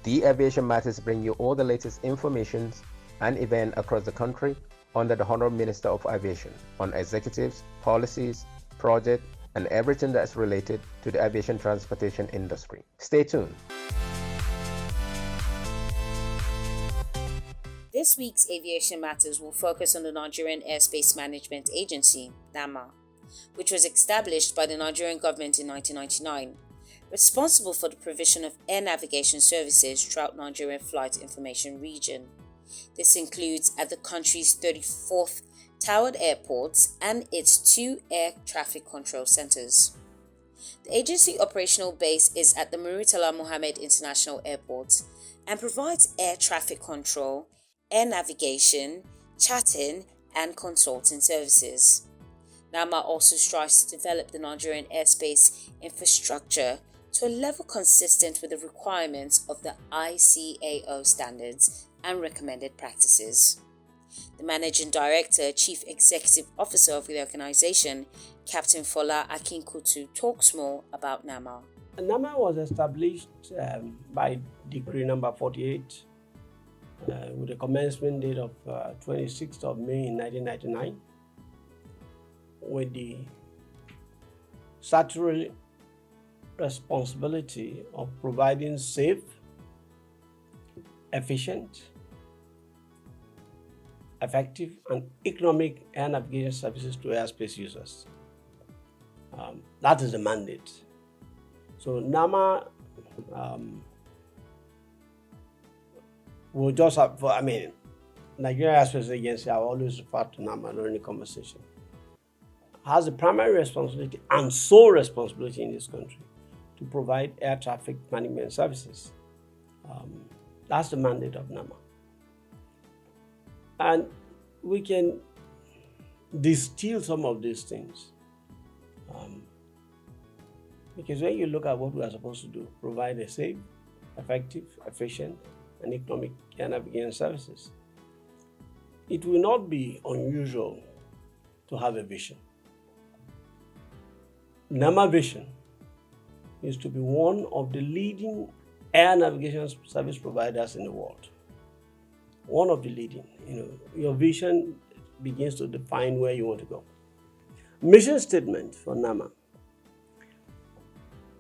The Aviation Matters bring you all the latest information and events across the country under the Honorable Minister of Aviation on executives, policies, projects, and everything that's related to the aviation transportation industry. Stay tuned. This week's Aviation Matters will focus on the Nigerian Airspace Management Agency, NAMA, which was established by the Nigerian government in 1999, responsible for the provision of air navigation services throughout Nigerian flight information region. This includes at the country's 34th towered airports and its 2 air traffic control centers. The agency operational base is at the Muritala Mohammed International Airport and provides air traffic control, air navigation, charting, and consulting services. NAMA also strives to develop the Nigerian airspace infrastructure to a level consistent with the requirements of the ICAO standards and recommended practices. The Managing Director, Chief Executive Officer of the organization, Captain Fola Akinkutu, talks more about NAMA. NAMA was established by Decree number 48 with a commencement date of 26th of May in 1999 with the statutory responsibility of providing safe, efficient, effective, and economic air navigation services to airspace users. That is the mandate. So NAMA will just have, Nigerian Airspace Agency, I always refer to NAMA during the conversation, has the primary responsibility and sole responsibility in this country to provide air traffic management services. That's the mandate of NAMA. And we can distill some of these things. Because when you look at what we are supposed to do, provide a safe, effective, efficient, and economic air navigation services, it will not be unusual to have a vision. NAMA vision is to be one of the leading air navigation service providers in the world. One of the leading. Your vision begins to define where you want to go. Mission statement for NAMA.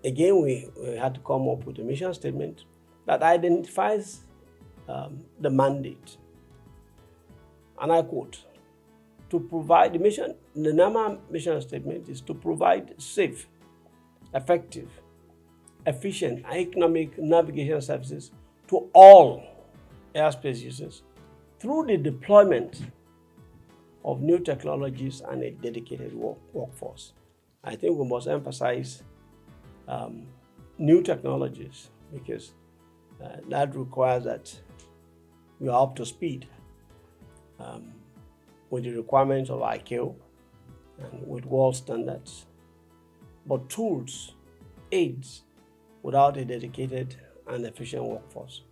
Again, we had to come up with a mission statement that identifies the mandate. And I quote, to provide the NAMA mission statement is to provide safe, effective, efficient, and economic navigation services to all airspace users through the deployment of new technologies and a dedicated workforce. I think we must emphasize new technologies because that requires that we are up to speed with the requirements of ICAO and with world standards. But tools, aids, without a dedicated and efficient workforce,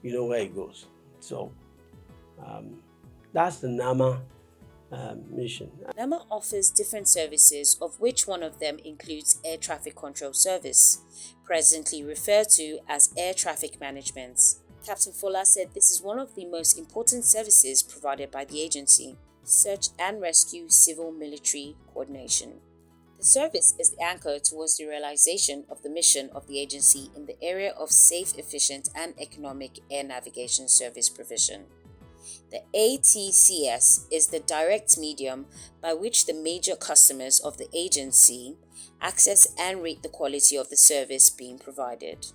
you know where it goes. So that's the NAMA mission. NAMA offers different services, of which one of them includes air traffic control service, presently referred to as air traffic management. Captain Fola said this is one of the most important services provided by the agency, search and rescue civil-military coordination. The service is the anchor towards the realization of the mission of the agency in the area of safe, efficient, and economic air navigation service provision. The ATCS is the direct medium by which the major customers of the agency access and rate the quality of the service being provided.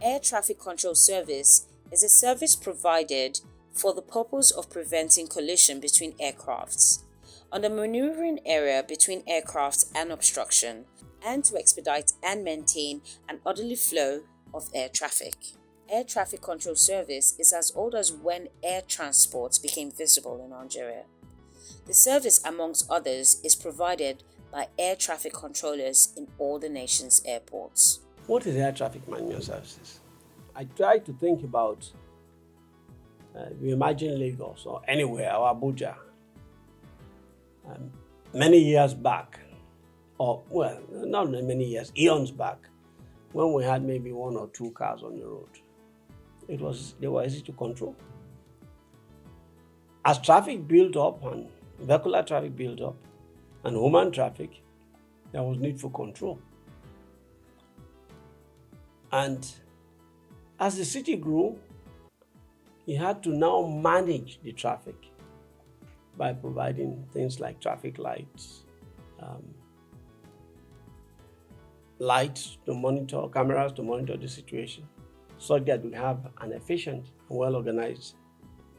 Air traffic control service is a service provided for the purpose of preventing collision between aircrafts, on the maneuvering area between aircraft and obstruction, and to expedite and maintain an orderly flow of air traffic. Air traffic control service is as old as when air transport became visible in Nigeria. The service, amongst others, is provided by air traffic controllers in all the nation's airports. What is air traffic management services? I try to think about, we imagine Lagos or anywhere, or Abuja, many years back, not many years, eons back, when we had maybe 1 or 2 cars on the road. they were easy to control. As traffic built up and vehicular traffic built up and human traffic, there was need for control. And as the city grew, he had to now manage the traffic by providing things like traffic lights, lights to monitor, cameras to monitor the situation, so that we have an efficient and well-organized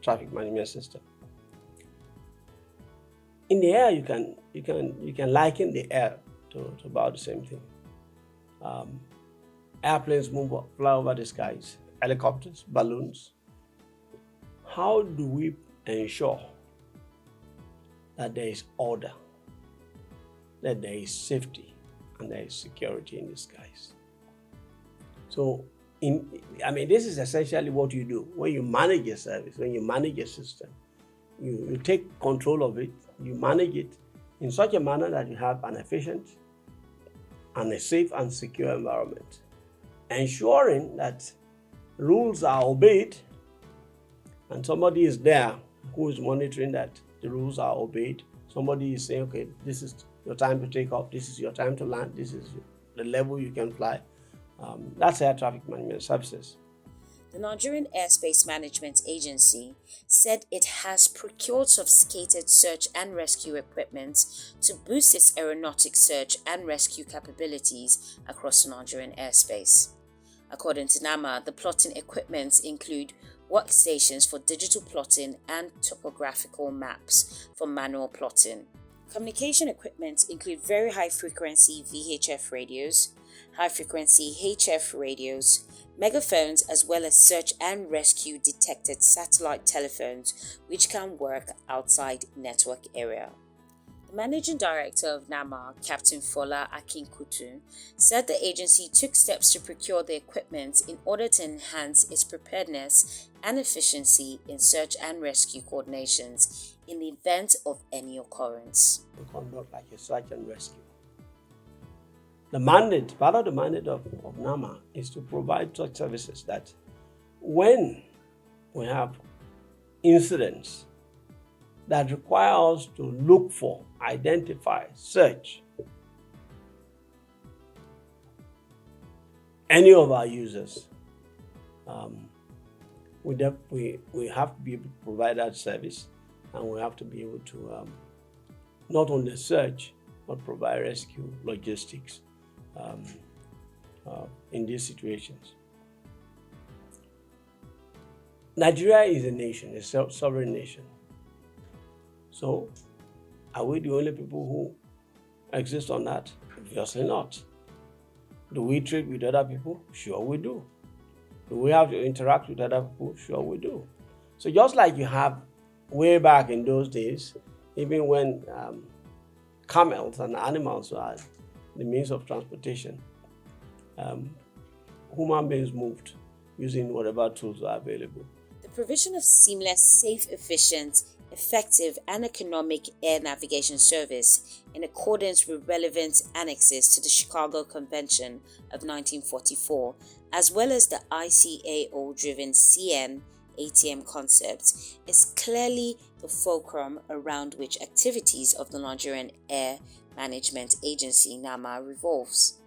traffic management system. In the air, you can liken the air to about the same thing. Airplanes fly over the skies, helicopters, balloons. How do we ensure that there is order, that there is safety, and there is security in the skies? So, this is essentially what you do when you manage a service, when you manage a system. You take control of it, you manage it in such a manner that you have an efficient and a safe and secure environment, ensuring that rules are obeyed and somebody is there who is monitoring that the rules are obeyed. Somebody is saying, okay, this is your time to take off, this is your time to land, this is the level you can fly. That's air traffic management services. The Nigerian Airspace Management Agency said it has procured sophisticated search and rescue equipment to boost its aeronautic search and rescue capabilities across the Nigerian airspace. According to NAMA, the plotting equipment include workstations for digital plotting and topographical maps for manual plotting. Communication equipment include very high-frequency VHF radios, high-frequency HF radios, megaphones, as well as search and rescue detected satellite telephones which can work outside network area. The managing director of NAMA, Captain Fola Akinkutu, said the agency took steps to procure the equipment in order to enhance its preparedness and efficiency in search and rescue coordinations in the event of any occurrence. We conduct like a search and rescue. Part of the mandate of NAMA is to provide such services that when we have incidents that require us to look for, identify, search any of our users, we have to be able to provide that service, and we have to be able to not only search but provide rescue logistics in these situations. Nigeria is a nation, a sovereign nation. So, are we the only people who exist on that? Obviously not. Do we trade with other people? Sure we do. Do we have to interact with other people? Sure we do. So just like you have way back in those days, even when camels and animals were the means of transportation, human beings moved using whatever tools were available. The provision of seamless, safe, efficient, effective and economic air navigation service in accordance with relevant annexes to the Chicago Convention of 1944, as well as the ICAO-driven CN ATM concept, is clearly the fulcrum around which activities of the Nigerian Air Management Agency NAMA revolves,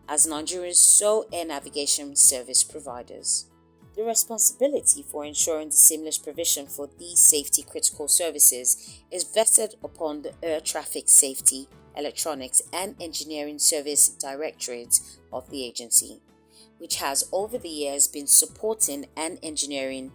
as Nigeria's sole air navigation service providers. The responsibility for ensuring the seamless provision for these safety-critical services is vested upon the Air Traffic Safety, Electronics and Engineering Service Directorate of the agency, which has over the years been supporting and engineering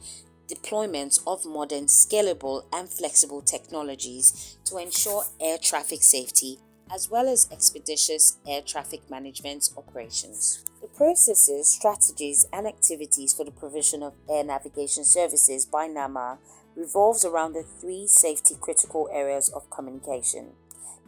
deployment of modern, scalable and flexible technologies to ensure air traffic safety as well as expeditious air traffic management operations. The processes, strategies and activities for the provision of air navigation services by NAMA revolves around the three safety critical areas of communication: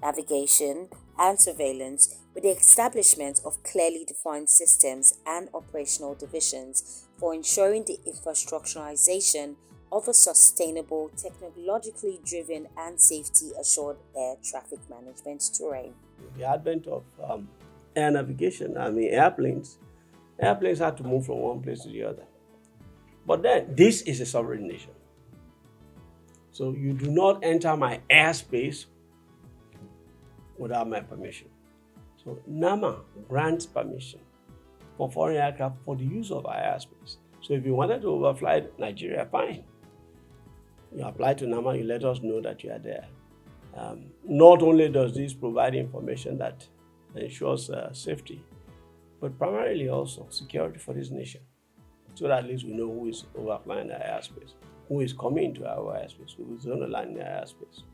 navigation and surveillance, with the establishment of clearly defined systems and operational divisions for ensuring the infrastructuralization of a sustainable, technologically driven and safety assured air traffic management terrain. The advent of air navigation, airplanes had to move from one place to the other. But then, this is a sovereign nation. So you do not enter my airspace without my permission. So NAMA grants permission for foreign aircraft for the use of our airspace. So if you wanted to overfly Nigeria, fine. You apply to NAMA, you let us know that you are there. Not only does this provide information that ensures safety, but primarily also security for this nation. So that at least we know who is overflying our airspace, who is coming into our airspace, who is going to land in our airspace.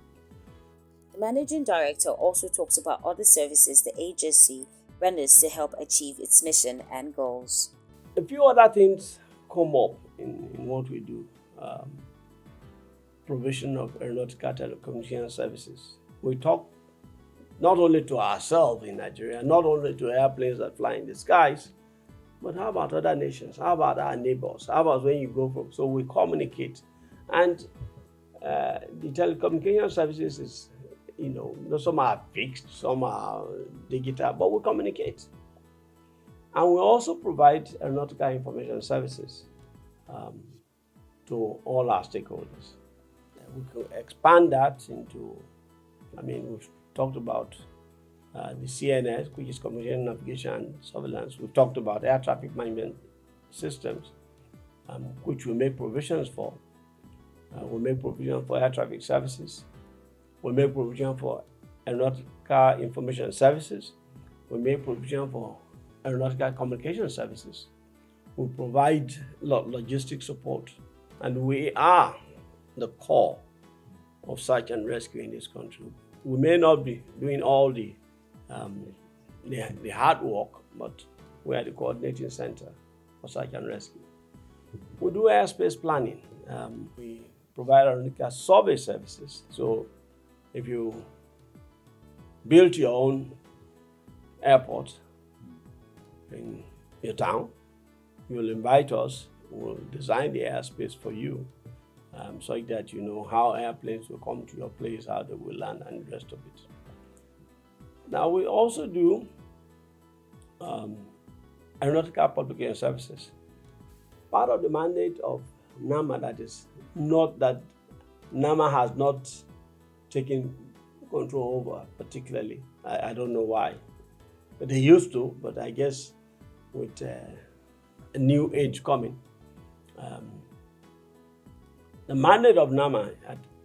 The managing director also talks about other services the agency renders to help achieve its mission and goals. A few other things come up in what we do. Provision of aeronautical telecommunication services. We talk not only to ourselves in Nigeria, not only to airplanes that fly in the skies, but how about other nations? How about our neighbors? How about when you go from? So we communicate. And the telecommunication services is, some are fixed, some are digital, but we communicate. And we also provide aeronautical information services to all our stakeholders. We can expand that into, we've talked about the CNS, which is Communication, Navigation, and Surveillance. We've talked about air traffic management systems, which we make provisions for. We make provision for air traffic services. We make provision for aeronautical information services. We make provision for aeronautical communication services. We provide logistics support, and we are the core of search and rescue in this country. We may not be doing all the hard work, but we are the coordinating center for search and rescue. We do airspace planning. We provide aeronautical survey services. So if you build your own airport in your town, you'll invite us. We'll design the airspace for you, so that you know how airplanes will come to your place, how they will land, and the rest of it. Now, we also do aeronautical publication services. Part of the mandate of NAMA that is not that NAMA has not taken control over particularly. I don't know why. But they used to, but I guess with a new age coming, the mandate of NAMA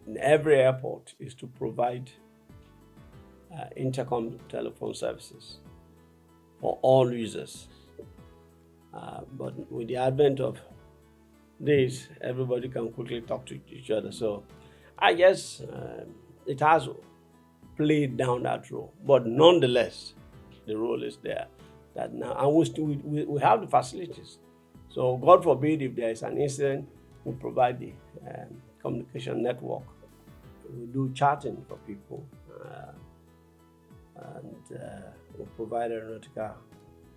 in every airport is to provide intercom telephone services for all users. But with the advent of this, everybody can quickly talk to each other. So I guess it has played down that role. But nonetheless, the role is there. That now, and we have the facilities. So God forbid if there is an incident, we provide the communication network. We do chatting for people, and we provide aeronautical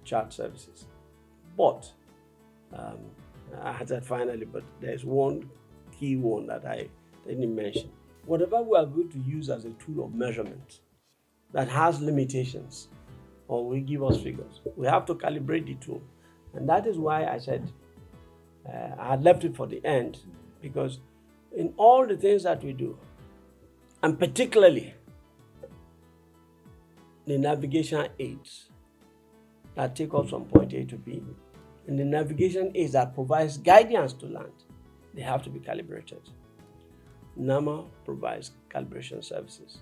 chat services. But I had that finally, but there's one key one that I didn't mention. Whatever we are going to use as a tool of measurement that has limitations, or will give us figures, we have to calibrate the tool. And that is why I said I had left it for the end, because in all the things that we do, and particularly the navigation aids that take us from point A to B, and the navigation aids that provides guidance to land, they have to be calibrated. NAMA provides calibration services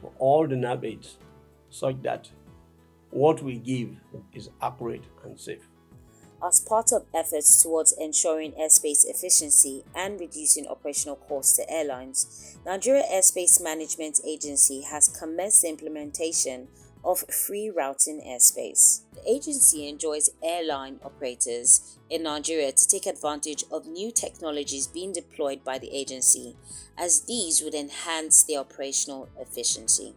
for all the nav aids such that what we give is accurate and safe. As part of efforts towards ensuring airspace efficiency and reducing operational costs to airlines, Nigeria Airspace Management Agency has commenced the implementation of free routing airspace. The agency enjoins airline operators in Nigeria to take advantage of new technologies being deployed by the agency, as these would enhance their operational efficiency.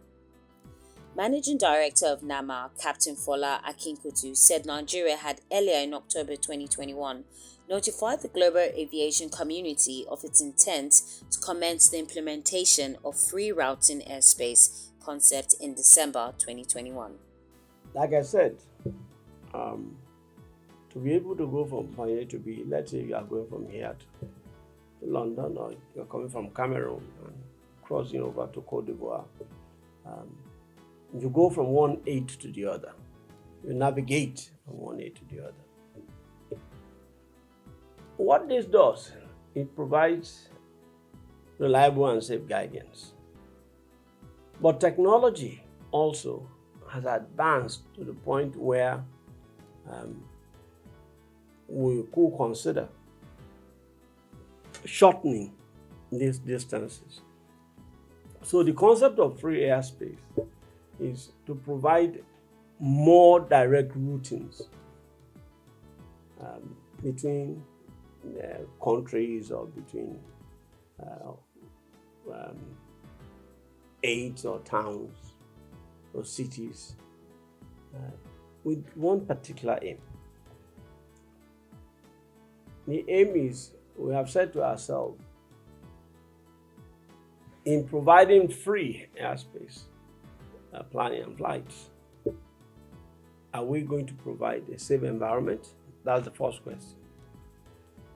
Managing Director of NAMA, Captain Fola Akinkutu, said Nigeria had earlier in October 2021 notified the global aviation community of its intent to commence the implementation of free routing airspace concept in December 2021. Like I said, to be able to go from point A to B, let's say you are going from here to London, or you're coming from Cameroon and crossing over to Cote d'Ivoire. You go from one aid to the other. You navigate from one aid to the other. What this does, it provides reliable and safe guidance. But technology also has advanced to the point where we could consider shortening these distances. So the concept of free airspace is to provide more direct routings between countries or between aids or towns or cities with one particular aim. The aim is, we have said to ourselves, in providing free airspace, planning and flights, are we going to provide a safe environment? That's the first question.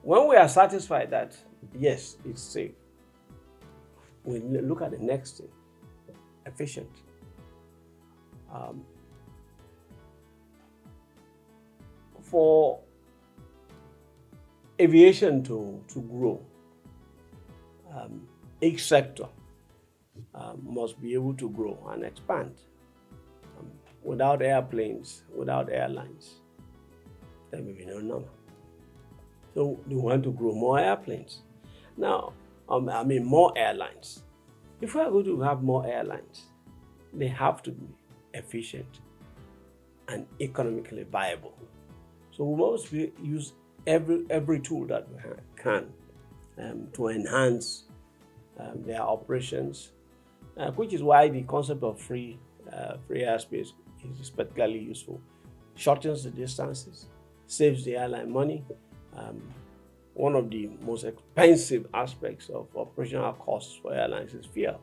When we are satisfied that, yes, it's safe, we look at the next thing, efficient. For aviation to grow, each sector must be able to grow and expand. Without airplanes, without airlines, there may be no number. So they want to grow more airplanes. Now, more airlines. If we are going to have more airlines, they have to be efficient and economically viable. So we must use every tool that we can to enhance their operations, which is why the concept of free airspace is particularly useful. Shortens the distances, saves the airline money. One of the most expensive aspects of operational costs for airlines is fuel.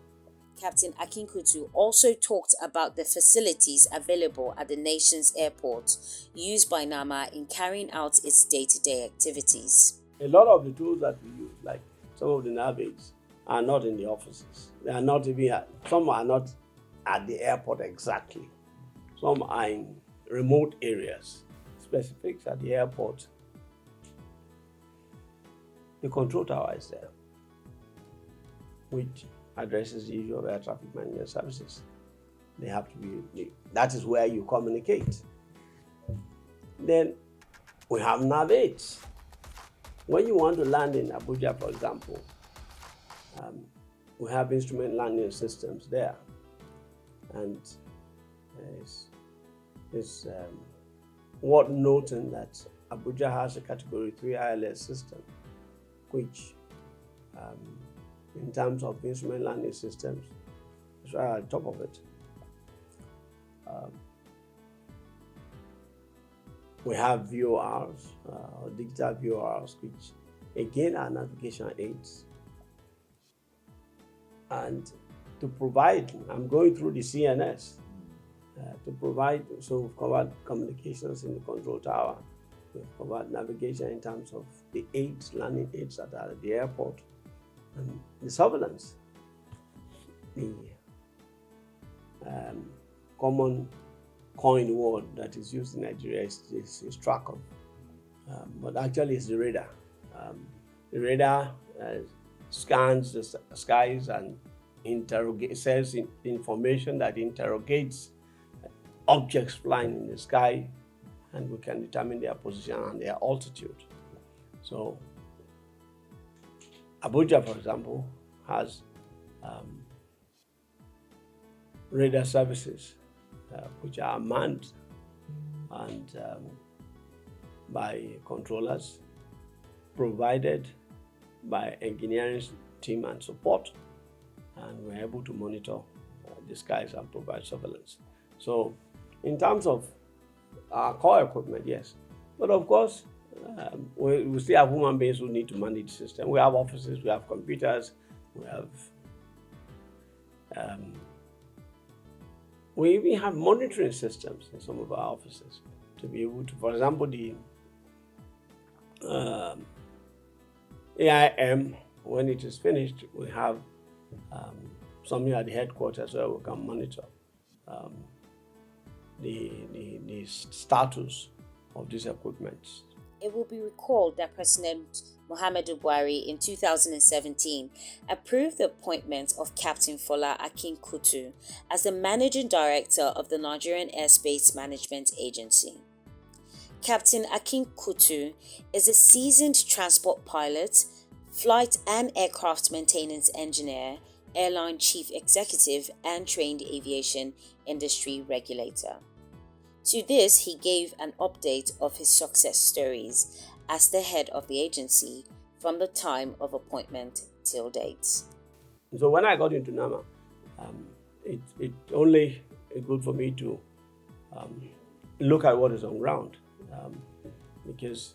Captain Akinkutu also talked about the facilities available at the nation's airport used by NAMA in carrying out its day-to-day activities. A lot of the tools that we use, like some of the navies, are not in the offices. They are not even some are not at the airport exactly. Some are in remote areas. Specifics at the airport. The control tower is there, which addresses the issue of air traffic management services. They have to be, that is where you communicate. Then we have nav aids. When you want to land in Abuja, for example, we have instrument landing systems there. And it's worth noting that Abuja has a Category 3 ILS system, which in terms of instrument landing systems, is right at the top of it. We have VORs, digital VORs, which again are navigation aids. And to provide, I'm going through the CNS, to provide, so we've covered communications in the control tower, we've covered navigation in terms of the aids, landing aids that are at the airport, and the surveillance. The common coin word that is used in Nigeria is tracker, but actually it's the radar. The radar scans the skies and says information that interrogates objects flying in the sky, and we can determine their position and their altitude. So Abuja, for example, has radar services which are manned and by controllers, provided by engineering team and support, and we're able to monitor the skies and provide surveillance. So in terms of our core equipment, yes, but of course we still have human beings who need to manage the system. We have offices, we have computers, we even have monitoring systems in some of our offices to be able to, for example, the AIM, when it is finished, we have something at the headquarters where we can monitor the status of these equipment. It will be recalled that President Muhammadu Buhari in 2017 approved the appointment of Captain Fola Akinkutu as the Managing Director of the Nigerian Airspace Management Agency. Captain Akinkutu is a seasoned transport pilot, flight and aircraft maintenance engineer, airline chief executive, and trained aviation industry regulator. To this, he gave an update of his success stories as the head of the agency from the time of appointment till date. So when I got into NAMA, it only good for me to look at what is on ground, because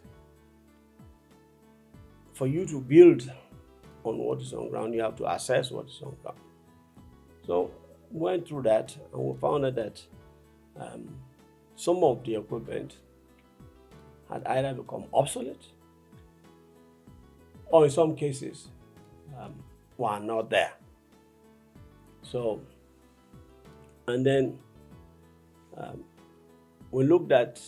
for you to build on what is on ground, you have to assess what is on ground. So we went through that, and we found out that some of the equipment had either become obsolete, or in some cases were not there. So, and then we looked at,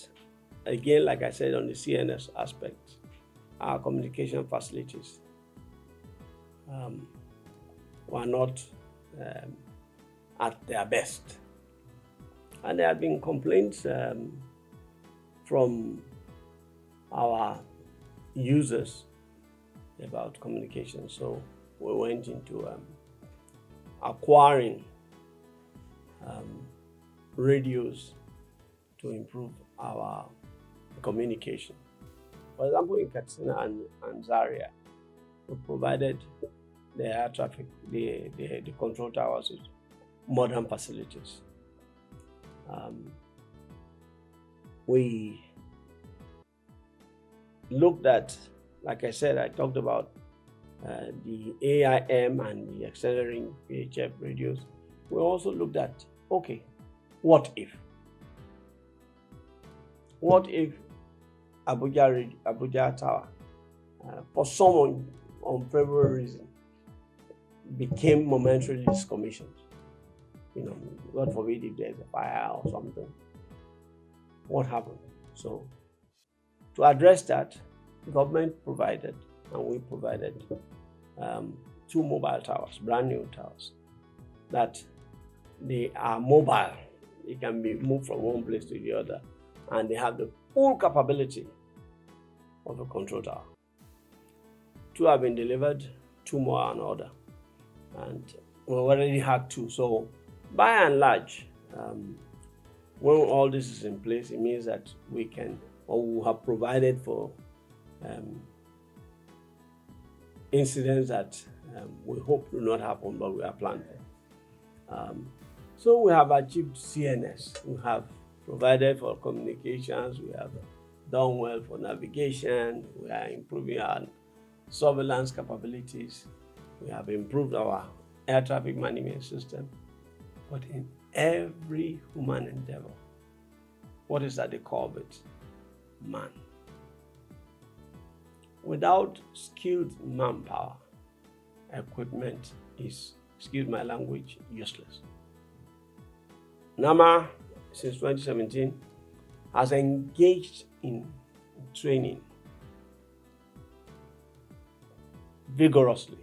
again, like I said, on the CNS aspect, our communication facilities were not at their best. And there have been complaints from our users about communication. So we went into acquiring radios to improve our communication. For example, in Katsina and Zaria, we provided the air traffic, the control towers with modern facilities. We looked at, like I said, I talked about the AIM and the accelerating VHF radios. We also looked at, okay, what if? What if Abuja Tower, for some unfavorable reason, became momentarily decommissioned? You know, God forbid if there's a fire or something. What happened? So, to address that, the government provided, and we provided, 2 mobile towers, brand new towers, that they are mobile. They can be moved from one place to the other, and they have the full capability of a control tower. 2 have been delivered, 2 more are on order, and we already had 2. So, by and large, when all this is in place, it means that we can, or we have provided for incidents that we hope do not happen, but we are planning. So we have achieved CNS. We have provided for communications. We have done well for navigation. We are improving our surveillance capabilities. We have improved our air traffic management system. But in every human endeavor, what is at the core of it? Man. Without skilled manpower, equipment is, excuse my language, useless. NAMA, since 2017, has engaged in training vigorously.